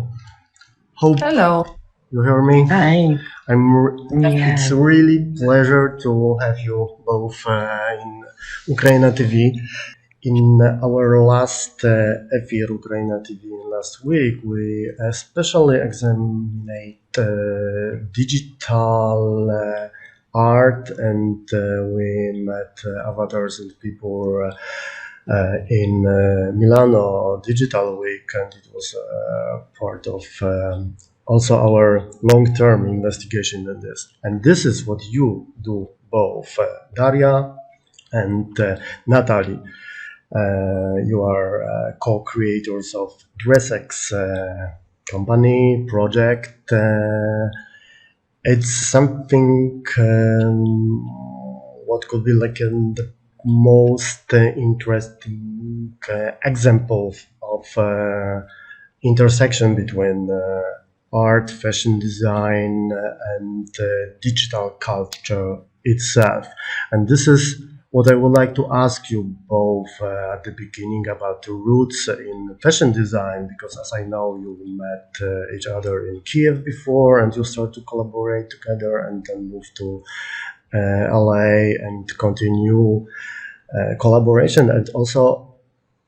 Hello. Hope Hello. you hear me. Hi. It's really pleasure to have you both in UKRAiNATV. In our last Efir UKRAiNATV last week, we especially examined digital art, and we met avatars and people in Milano Digital Week, and it was part of also our long-term investigation in this. And this is what you do both, Daria and Natalia. You are co-creators of DRESSX company project. It's something what could be like the most interesting example of intersection between art, fashion design, and digital culture itself. And this is what I would like to ask you both at the beginning about the roots in fashion design, because as I know, you met each other in Kiev before, and you start to collaborate together, and then move to LA and continue collaboration. And also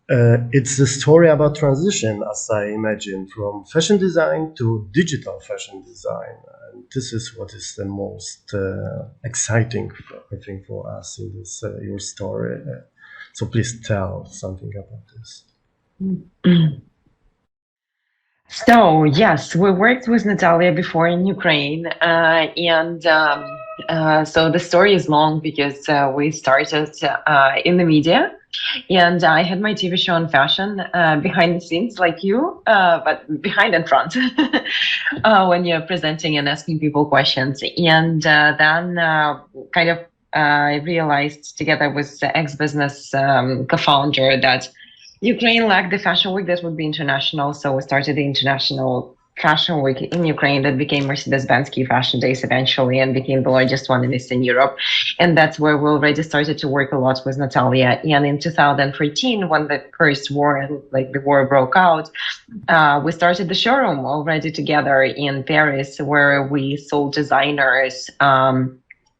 it's the story about transition, as I imagine, from fashion design to digital fashion design. And this is what is the most exciting, I think, for us in this your story. So please tell something about this. So yes, we worked with Natalia before in Ukraine, so the story is long because we started in the media, and I had my TV show on fashion behind the scenes, like you, but behind and front when you're presenting and asking people questions. And then kind of I realized together with the ex-business co-founder that Ukraine lacked the fashion week that would be international, so we started the International Fashion Week in Ukraine that became Mercedes-Benz Key Fashion Days eventually, and became the largest one in Eastern Europe. And that's where we already started to work a lot with Natalia. And in 2013, when the first war and the war broke out, we started the showroom already together in Paris, where we sold designers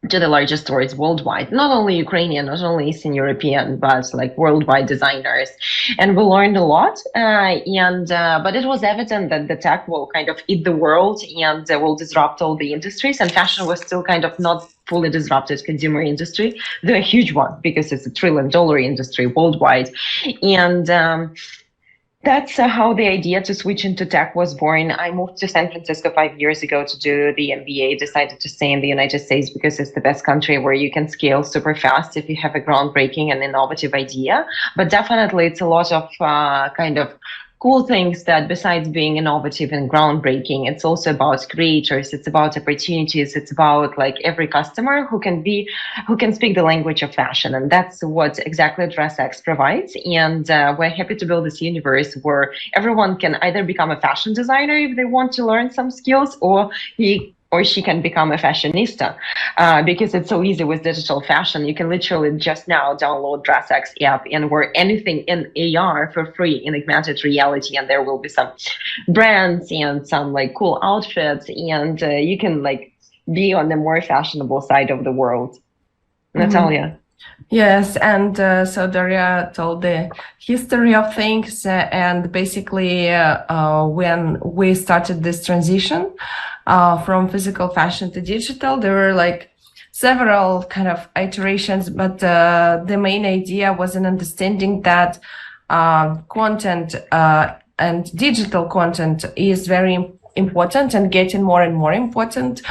to the largest stores worldwide, not only Ukrainian, not only Eastern European, but worldwide designers. And we learned a lot. But it was evident that the tech will kind of eat the world and will disrupt all the industries. And fashion was still kind of not fully disrupted consumer industry, though a huge one, because it's $1 trillion industry worldwide. And that's how the idea to switch into tech was born. I moved to San Francisco 5 years ago to do the MBA, decided to stay in the United States because it's the best country where you can scale super fast if you have a groundbreaking and innovative idea. But definitely it's a lot of kind of cool things that besides being innovative and groundbreaking, it's also about creators, it's about opportunities, it's about every customer who can speak the language of fashion. And that's what exactly DRESSX provides. And we're happy to build this universe where everyone can either become a fashion designer if they want to learn some skills, or he or she can become a fashionista, because it's so easy with digital fashion. You can literally just now download DRESSX app and wear anything in AR for free in augmented reality, and there will be some brands and some cool outfits, and you can be on the more fashionable side of the world. Natalia. Yes, and so Daria told the history of things, and basically when we started this transition from physical fashion to digital, there were several kind of iterations, but the main idea was an understanding that content and digital content is very important and getting more and more important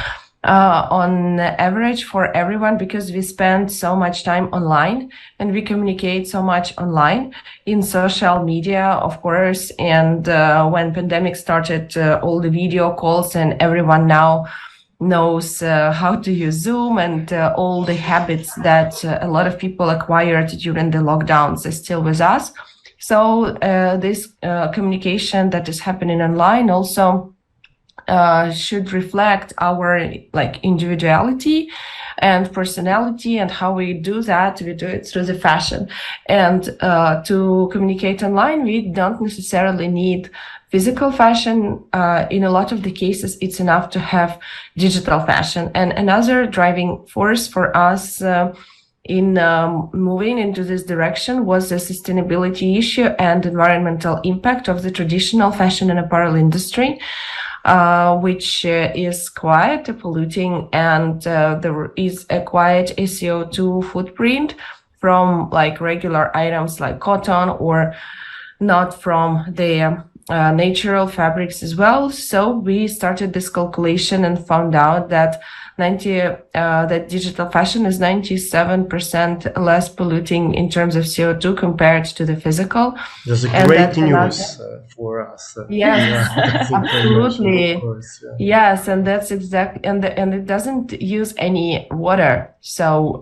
on average for everyone, because we spend so much time online and we communicate so much online in social media, of course. And when pandemic started, all the video calls, and everyone now knows how to use Zoom, and all the habits that a lot of people acquired during the lockdowns are still with us. So this communication that is happening online also should reflect our individuality and personality, and how we do that. We do it through the fashion. And to communicate online, we don't necessarily need physical fashion, in a lot of the cases, it's enough to have digital fashion. And another driving force for us in moving into this direction was the sustainability issue and environmental impact of the traditional fashion and apparel industry, which is quite polluting, and there is a quite a CO2 footprint from like regular items like cotton, or not from the natural fabrics as well. So we started this calculation and found out that that digital fashion is 97% less polluting in terms of CO2 compared to the physical. That's a great news for us. Yes, that's absolutely. Of course, yeah. Yes, and that's exactly, and it doesn't use any water. So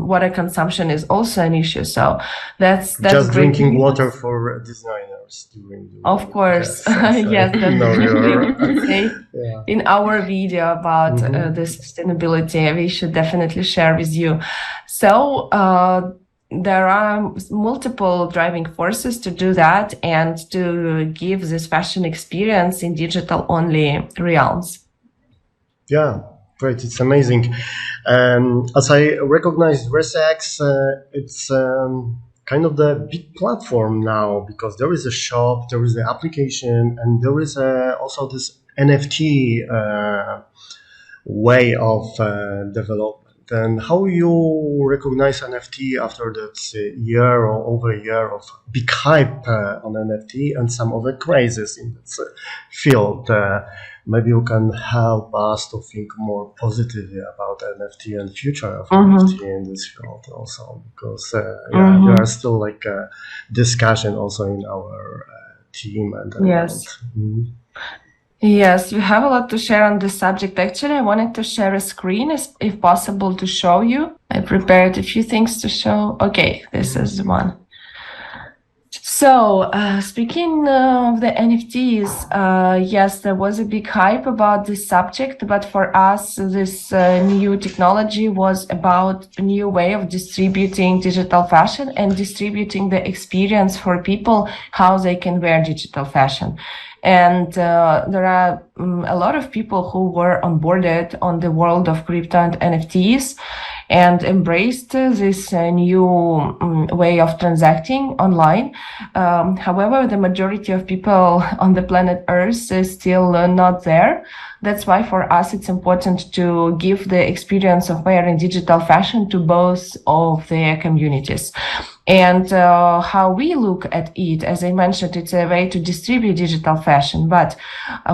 water consumption is also an issue. So that's just drinking water for designers during the of course. Yes, that's no, yeah. In our video about the sustainability, we should definitely share with you. So there are multiple driving forces to do that and to give this fashion experience in digital only realms. Yeah, great. It's amazing. As I recognize DRESSX, it's kind of the big platform now, because there is a shop, there is the application, and there is also this NFT way of development. And how you recognize NFT after that year or over a year of big hype on NFT and some other crazes in this field? Maybe you can help us to think more positively about NFT and future of NFT in this field also, because there are still like discussion also in our team and yes. Yes, we have a lot to share on this subject. Actually, I wanted to share a screen, if possible, to show you. I prepared a few things to show. Okay, this is one. So, speaking of the NFTs, yes, there was a big hype about this subject, but for us, this new technology was about a new way of distributing digital fashion and distributing the experience for people, how they can wear digital fashion. And there are a lot of people who were onboarded on the world of crypto and NFTs and embraced this new way of transacting online. However, the majority of people on the planet Earth is still not there. That's why for us it's important to give the experience of wearing digital fashion to both of their communities. And how we look at it, as I mentioned, it's a way to distribute digital fashion. But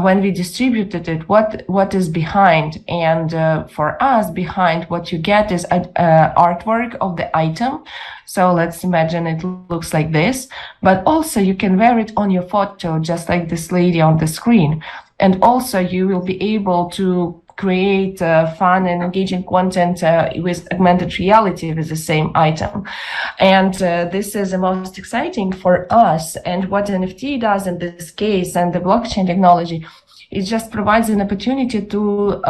when we distributed it, what is behind? And for us, behind what you get is artwork of the item. So let's imagine it looks like this. But also you can wear it on your photo, just like this lady on the screen. And also you will be able to create fun and engaging content with augmented reality with the same item. And this is the most exciting for us. And what NFT does in this case, and the blockchain technology, it just provides an opportunity to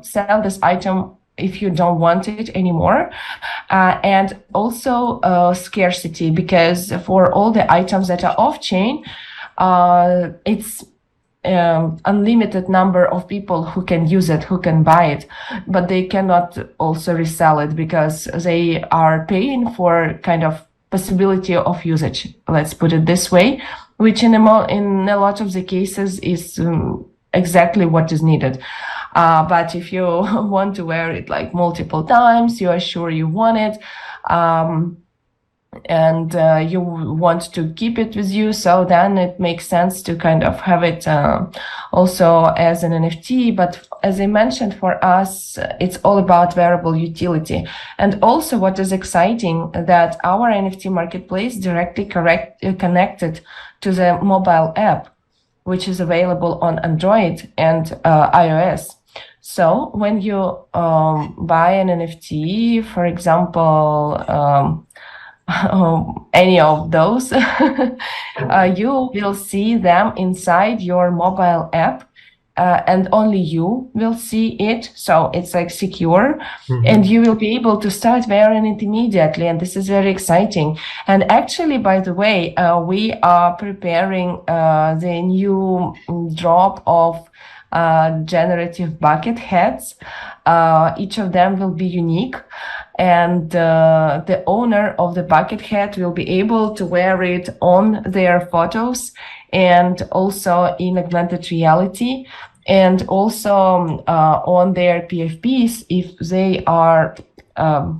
sell this item if you don't want it anymore, and also scarcity, because for all the items that are off-chain, it's unlimited number of people who can use it, who can buy it, but they cannot also resell it because they are paying for kind of possibility of usage, let's put it this way, which in a lot of the cases is exactly what is needed. But if you want to wear it like multiple times, you are sure you want it, and you want to keep it with you, so then it makes sense to kind of have it also as an NFT. But as I mentioned, for us, it's all about wearable utility. And also what is exciting, that our NFT marketplace directly connected to the mobile app, which is available on Android and iOS. So when you buy an NFT, for example, any of those, you will see them inside your mobile app, and only you will see it. So it's like secure, and you will be able to start wearing it immediately. And this is very exciting. And actually, by the way, we are preparing the new drop of generative bucket hats. Each of them will be unique, and the owner of the bucket hat will be able to wear it on their photos and also in augmented reality, and also on their PFPs if they are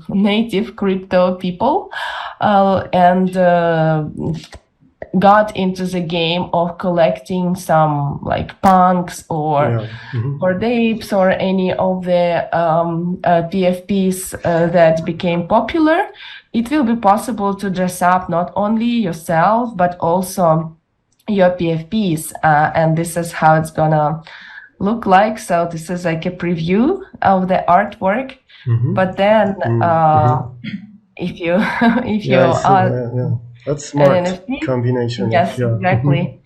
native crypto people and got into the game of collecting some like punks or apes or any of the PFPs that became popular. It will be possible to dress up not only yourself but also your PFPs, and this is how it's gonna look like. So this is like a preview of the artwork, but then if you that's smart combination. Yes, exactly.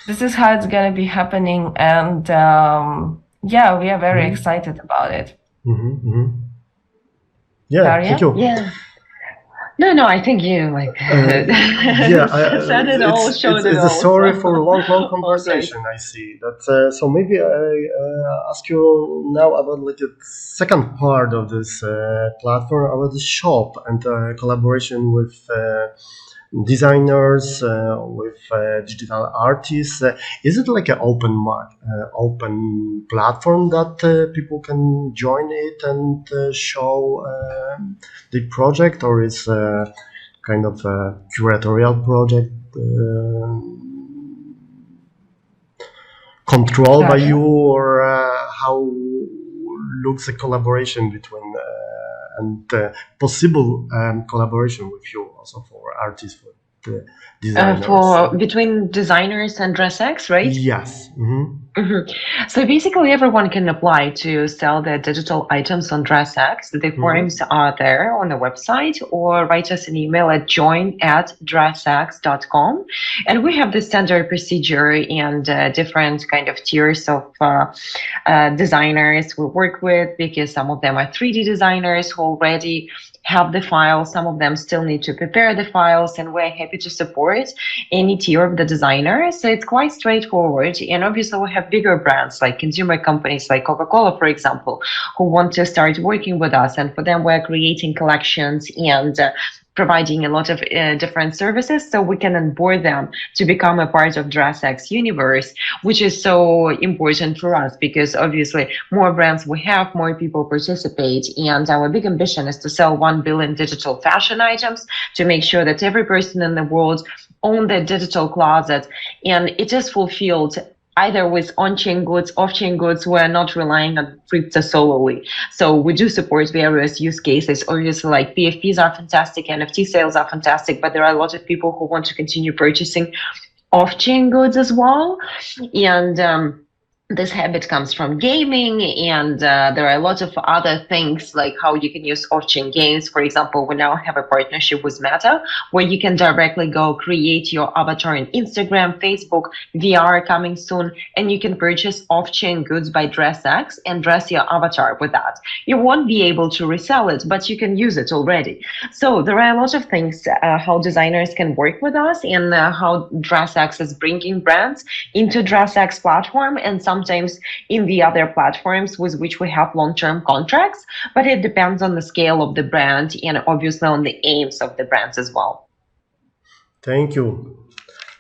This is how it's gonna be happening, and yeah, we are very excited about it. Yeah, Daria? thank you. Yeah. No, I think you said it all, showed it all. It's a story for a long conversation. I see that. So maybe I ask you now about like the second part of this platform, about the shop and collaboration with designers, with digital artists. Is it like an open platform that people can join it and show the project, or is kind of a curatorial project controlled by you, or how looks the collaboration between and possible collaboration with you also for artists, for the designers? Between designers and DRESSX, right? Yes. So basically everyone can apply to sell their digital items on DRESSX. The forms are there on the website, or write us an email at join@dressx.com. And we have the standard procedure and different kind of tiers of designers we work with, because some of them are 3D designers who already have the files. Some of them still need to prepare the files, and we're happy to support any tier of the designer. So it's quite straightforward. And obviously we have bigger brands like consumer companies like Coca-Cola, for example, who want to start working with us. And for them, we're creating collections and providing a lot of different services, so we can onboard them to become a part of DRESSX universe, which is so important for us, because obviously more brands we have, more people participate. And our big ambition is to sell 1 billion digital fashion items, to make sure that every person in the world owns their digital closet, and it is fulfilled either with on-chain goods, off-chain goods. We're not relying on crypto solely. So we do support various use cases. Obviously, like PFPs are fantastic, NFT sales are fantastic, but there are a lot of people who want to continue purchasing off-chain goods as well. And this habit comes from gaming, and there are a lot of other things, like how you can use off-chain games. For example, we now have a partnership with Meta, where you can directly go create your avatar in Instagram, Facebook, VR coming soon, and you can purchase off-chain goods by DRESSX and dress your avatar with that. You won't be able to resell it, but you can use it already. So there are a lot of things how designers can work with us, and how DRESSX is bringing brands into DRESSX platform, and sometimes in the other platforms with which we have long-term contracts, but it depends on the scale of the brand and obviously on the aims of the brands as well. Thank you.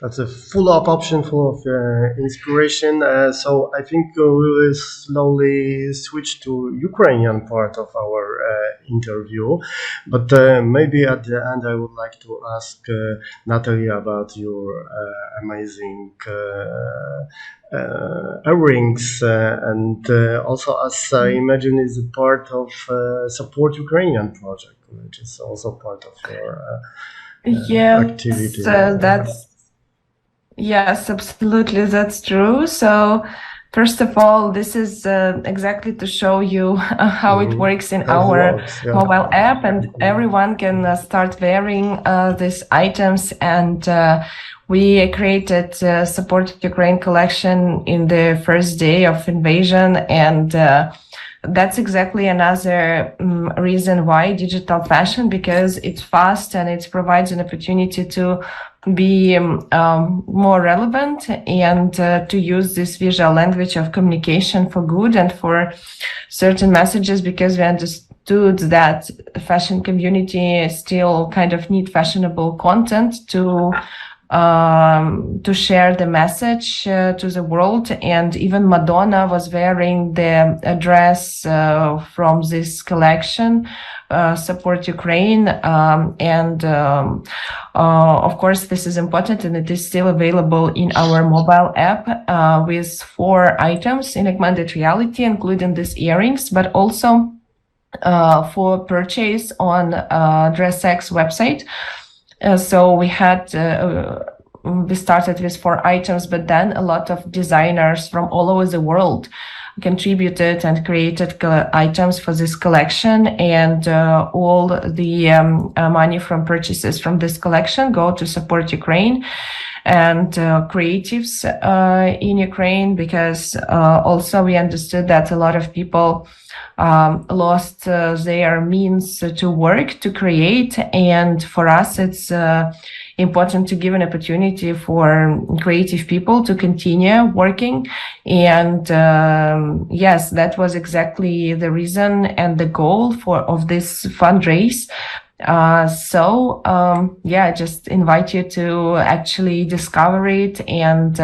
That's a full-up option full of inspiration. So I think we will slowly switch to Ukrainian part of our interview. But maybe at the end, I would like to ask Natalia about your amazing earrings, and also, as I imagine, is a part of Support Ukrainian project, which is also part of your activity. Yes, absolutely, that's true. So First of all, this is exactly to show you how it works in our mobile app, and everyone can start wearing these items. And we created Support Ukraine collection in the first day of invasion, and that's exactly another reason why digital fashion, because it's fast and it provides an opportunity to be more relevant and to use this visual language of communication for good and for certain messages, because we understood that the fashion community still kind of need fashionable content to share the message to the world. And even Madonna was wearing the dress from this collection, Support Ukraine. Of course, this is important, and it is still available in our mobile app with 4 items in augmented reality, including these earrings, but also for purchase on DRESSX website. So we started with 4 items, but then a lot of designers from all over the world contributed and created items for this collection, and all the money from purchases from this collection go to Support Ukraine and creatives in Ukraine, because also we understood that a lot of people lost their means to work, to create, and for us it's important to give an opportunity for creative people to continue working. And yes, that was exactly the reason and the goal of this fundraise. So I just invite you to actually discover it and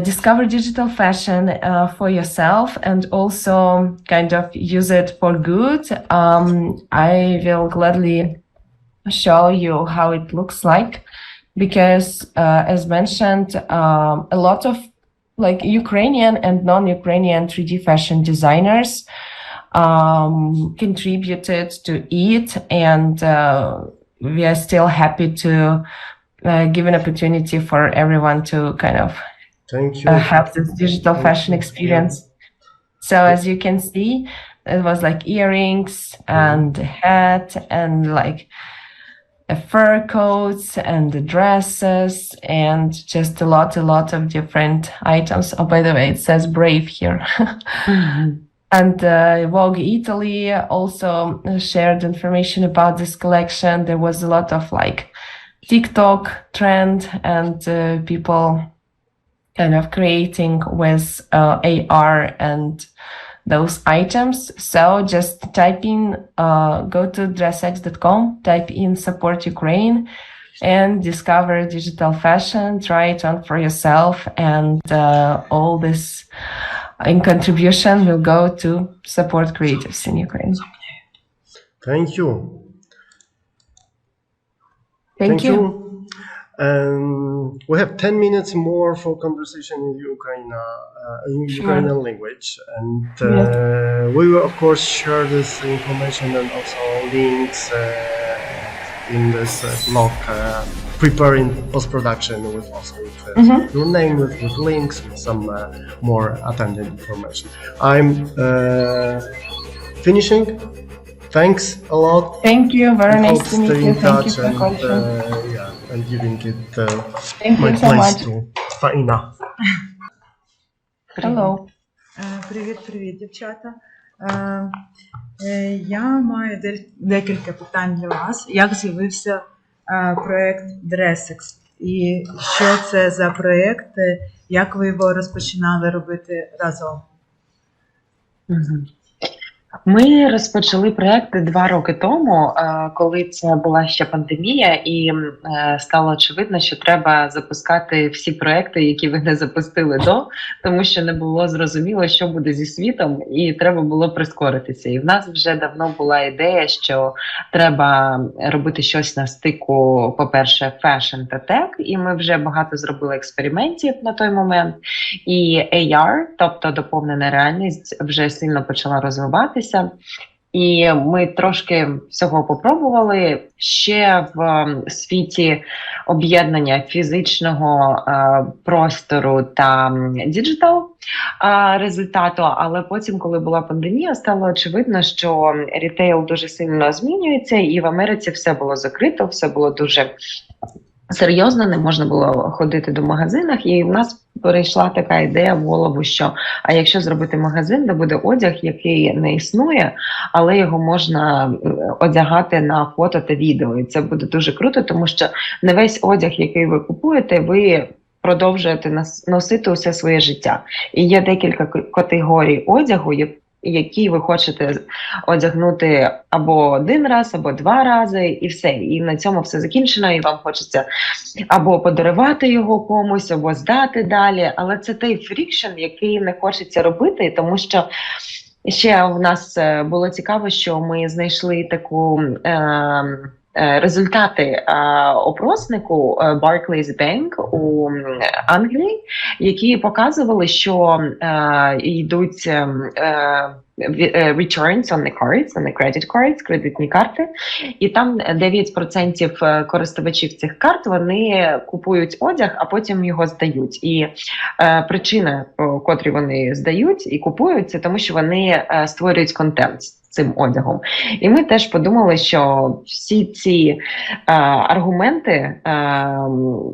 discover digital fashion for yourself, and also kind of use it for good. I will gladly show you how it looks like, because as mentioned, a lot of like Ukrainian and non-Ukrainian 3D fashion designers contributed to it, and we are still happy to give an opportunity for everyone to kind of have this digital fashion experience. So as you can see, it was like earrings and hat and like fur coats and the dresses and just a lot of different items. Oh, by the way, it says Brave here. And Vogue Italy also shared information about this collection. There was a lot of like TikTok trend and people kind of creating with AR and those items. So just type in, go to DRESSX.com, type in Support Ukraine and discover digital fashion, try it on for yourself, and all this in contribution will go to support creatives in Ukraine. Thank you. Thank you. We have 10 minutes more for conversation in Ukrainian language, and we will of course share this information and also links in this blog, preparing post-production with also with your name, with links, with some more attended information. I'm finishing. Thanks a lot. Thank you. Very nice to meet you. Thank you for coaching. And giving it my place to Faina. Hello. Привіт, дівчата. Я маю декілька питань для вас. Як з'явився проєкт DRESSX? І що це за проєкт? Як ви його розпочинали робити разом? Ми розпочали проєкт 2 роки тому, коли це була ще пандемія, і стало очевидно, що треба запускати всі проєкти, які ви не запустили до, тому що не було зрозуміло, що буде зі світом, і треба було прискоритися. І в нас вже давно була ідея, що треба робити щось на стику, по-перше, фешн та тек, і ми вже багато зробили експериментів на той момент. І AR, тобто доповнена реальність, вже сильно почала розвиватися. І ми трошки всього попробували ще в світі об'єднання фізичного простору та діджитал результату. Але потім, коли була пандемія, стало очевидно, що рітейл дуже сильно змінюється, і в Америці все було закрито, все було дуже серйозно, не можна було ходити до магазинах, і в нас перейшла така ідея в голову, що а якщо зробити магазин, де буде одяг, який не існує, але його можна одягати на фото та відео. І це буде дуже круто, тому що не весь одяг, який ви купуєте, ви продовжуєте носити усе своє життя. І є декілька категорій одягу, які ви хочете одягнути або один раз, або два рази, і все. І на цьому все закінчено, і вам хочеться або подарувати його комусь, або здати далі. Але це той фрікшн, який не хочеться робити, тому що ще в нас було цікаво, що ми знайшли таку результати опроснику Barclays Bank у Англії, які показували, що йдуть returns on the cards, on the credit cards, кредитні карти, і там 9% користувачів цих карт, вони купують одяг, а потім його здають. І причина, по котрій вони здають і купують, це тому, що вони створюють контент цим одягом. І ми теж подумали, що всі ці аргументи,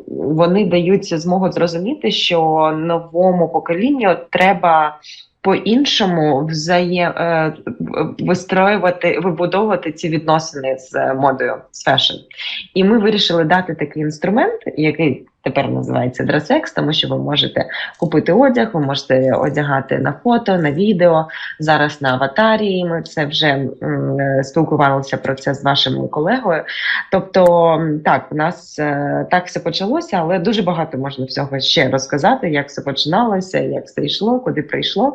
вони дають змогу зрозуміти, що новому поколінню треба по-іншому вибудовувати ці відносини з модою, з фешн. І ми вирішили дати такий інструмент, який тепер називається DRESSX, тому що ви можете купити одяг, ви можете одягати на фото, на відео, зараз на аватарі. Ми це вже спілкувалися про це з вашим колегою. Тобто, так, у нас так все почалося, але дуже багато можна всього ще розказати, як все починалося, як все йшло, куди прийшло.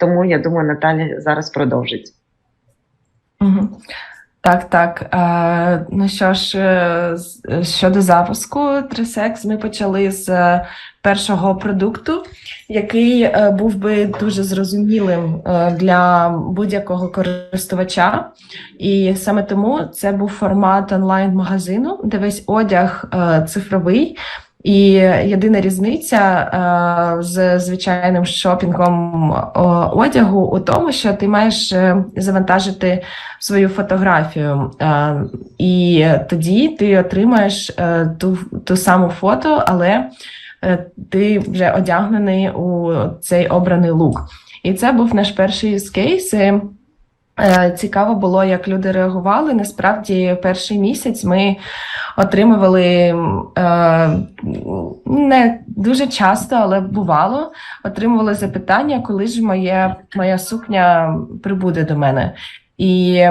Тому, я думаю, Наталя зараз продовжить. Угу. Так. Ну що ж, щодо запуску DRESSX, ми почали з першого продукту, який був би дуже зрозумілим для будь-якого користувача. І саме тому це був формат онлайн-магазину, де весь одяг цифровий. І єдина різниця з звичайним шопінгом одягу у тому, що ти маєш завантажити свою фотографію, і тоді ти отримаєш ту саму фото, але ти вже одягнений у цей обраний лук. І це був наш перший use case. Цікаво було, як люди реагували. Насправді, перший місяць ми отримували не дуже часто, але бувало, отримували запитання, коли ж моя сукня прибуде до мене. І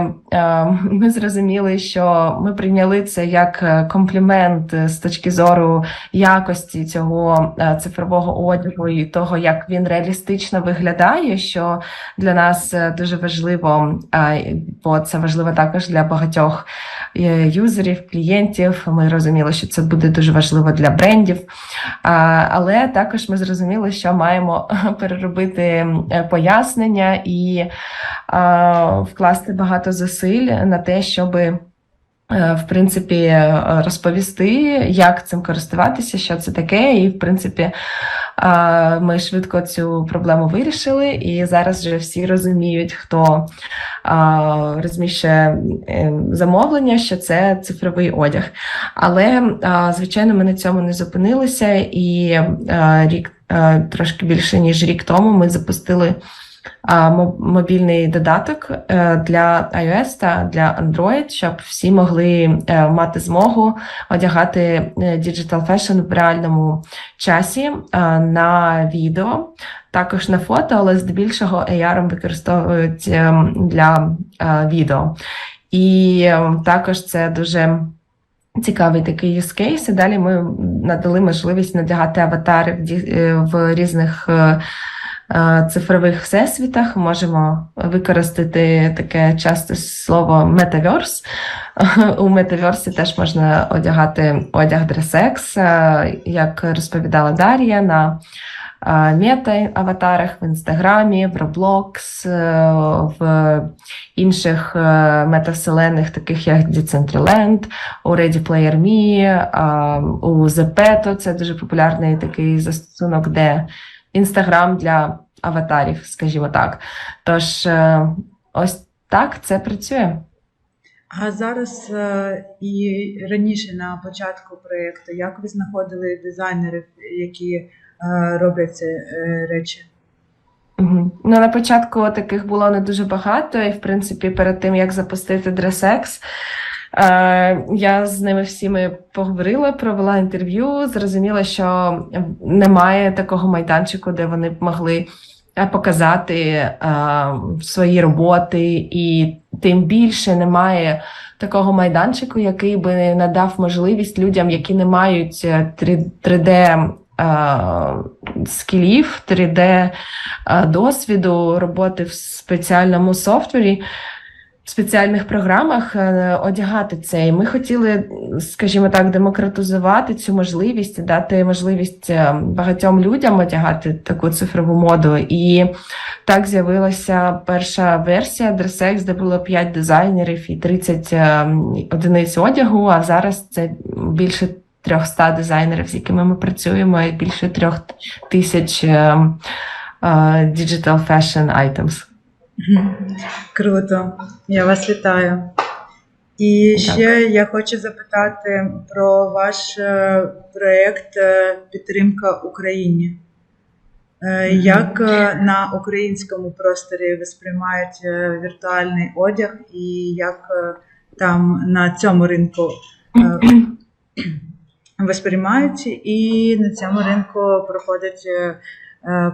ми зрозуміли, що ми прийняли це як комплімент з точки зору якості цього цифрового одягу і того, як він реалістично виглядає, що для нас дуже важливо, бо це важливо також для багатьох юзерів, клієнтів. Ми розуміли, що це буде дуже важливо для брендів. Але також ми зрозуміли, що маємо переробити пояснення і вкласти багато зусиль на те, щоб, в принципі, розповісти, як цим користуватися, що це таке. І, в принципі, ми швидко цю проблему вирішили. І зараз вже всі розуміють, хто розміщує замовлення, що це цифровий одяг. Але, звичайно, ми на цьому не зупинилися. І трошки більше, ніж рік тому ми запустили мобільний додаток для iOS та для Android, щоб всі могли мати змогу одягати Digital Fashion в реальному часі на відео, також на фото, але здебільшого AR використовують для відео. І також це дуже цікавий такий use case. І далі ми надали можливість надягати аватари в різних цифрових всесвітах. Можемо використати таке часте слово Metaverse. У Metaverse теж можна одягати одяг DRESSX, як розповідала Дар'я, на мета-аватарах, в Інстаграмі, в Roblox, в інших метавселенних, таких як Decentraland, у Ready Player Me, у Zepeto, це дуже популярний такий застосунок, де Інстаграм для аватарів, скажімо так. Тож, ось так це працює. А зараз і раніше на початку проєкту, як ви знаходили дизайнерів, які роблять ці речі? Ну, на початку таких було не дуже багато, і, в принципі, перед тим, як запустити DRESSX, я з ними всіми поговорила, провела інтерв'ю, зрозуміла, що немає такого майданчику, де вони б могли показати свої роботи, і тим більше немає такого майданчику, який би надав можливість людям, які не мають 3D скілів, 3D досвіду роботи в спеціальному софтвері, в спеціальних програмах одягати це. І ми хотіли, скажімо так, демократизувати цю можливість і дати можливість багатьом людям одягати таку цифрову моду. І так з'явилася перша версія DRESSX, де було 5 дизайнерів і 30 одиниць одягу, а зараз це більше 300 дизайнерів, з якими ми працюємо, і більше 3000 digital fashion items. Круто, я вас вітаю. І ще я хочу запитати про ваш проєкт «Підтримка Україні». Як на українському просторі ви сприймають віртуальний одяг і як там на цьому ринку ви сприймають і на цьому ринку проходять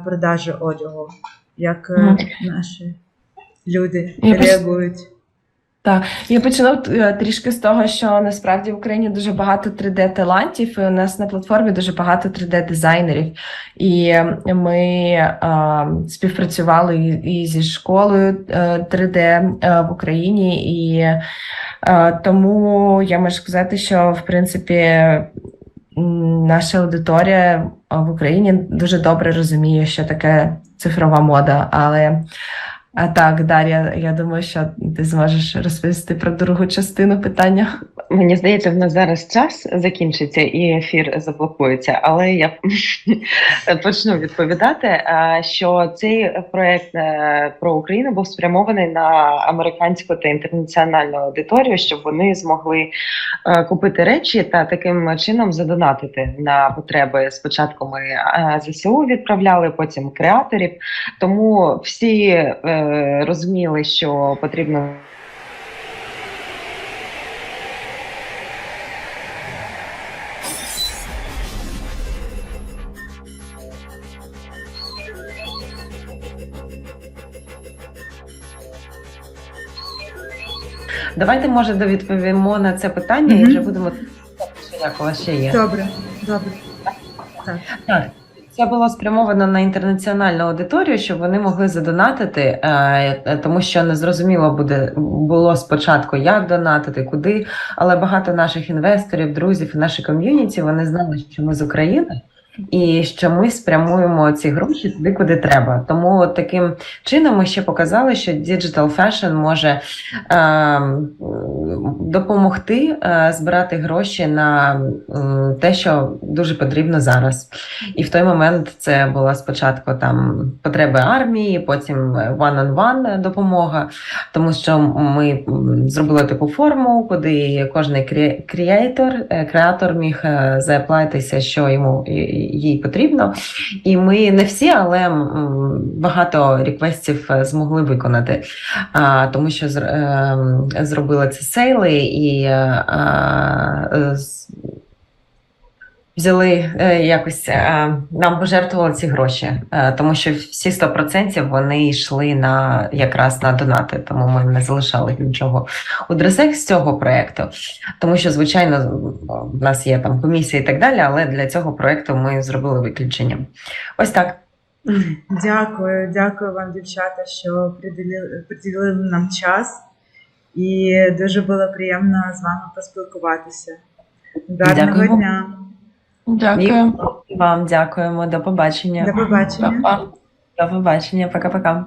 продажі одягу? Як наші люди реагують? Так, я почну трішки з того, що насправді в Україні дуже багато 3D-талантів, і у нас на платформі дуже багато 3D-дизайнерів. І ми співпрацювали і зі школою 3D в Україні, і тому я можу сказати, що, в принципі, наша аудиторія в Україні дуже добре розуміє, що таке цифрова мода, але так, Дар'я, я думаю, що ти зможеш розповісти про другу частину питання. Мені здається, в нас зараз час закінчиться і ефір заблокується, але я почну відповідати, що цей проєкт про Україну був спрямований на американську та інтернаціональну аудиторію, щоб вони змогли купити речі та таким чином задонатити на потреби. Спочатку ми ЗСУ відправляли, потім креаторів, тому всі розуміли, що потрібно Давайте, може, відповімо на це питання і вже будемо як у вас ще є. Добре. Так. Це було спрямовано на інтернаціональну аудиторію, щоб вони могли задонатити, тому що незрозуміло було спочатку, як донатити, куди, але багато наших інвесторів, друзів і наші ком'юніті, вони знали, що ми з України, і що ми спрямуємо ці гроші туди, куди треба. Тому таким чином ми ще показали, що Digital Fashion може допомогти збирати гроші на те, що дуже потрібно зараз. І в той момент це була спочатку там потреби армії, потім one-on-one допомога, тому що ми зробили таку форму, куди кожен креатор міг зааплатитися, що йому їй потрібно. І ми не всі, але багато реквестів змогли виконати, тому що зробили це сейли і взяли якось, нам пожертвували ці гроші, тому що всі 100% вони йшли якраз на донати, тому ми не залишали нічого у DRESSX з цього проєкту, тому що, звичайно, в нас є там комісія і так далі, але для цього проєкту ми зробили виключення. Ось так. Дякую вам, дівчата, що приділили нам час, і дуже було приємно з вами поспілкуватися. Гарного дня! Дякую. І вам дякуємо. До побачення. До побачення. Па-па. До побачення. Пока-пока.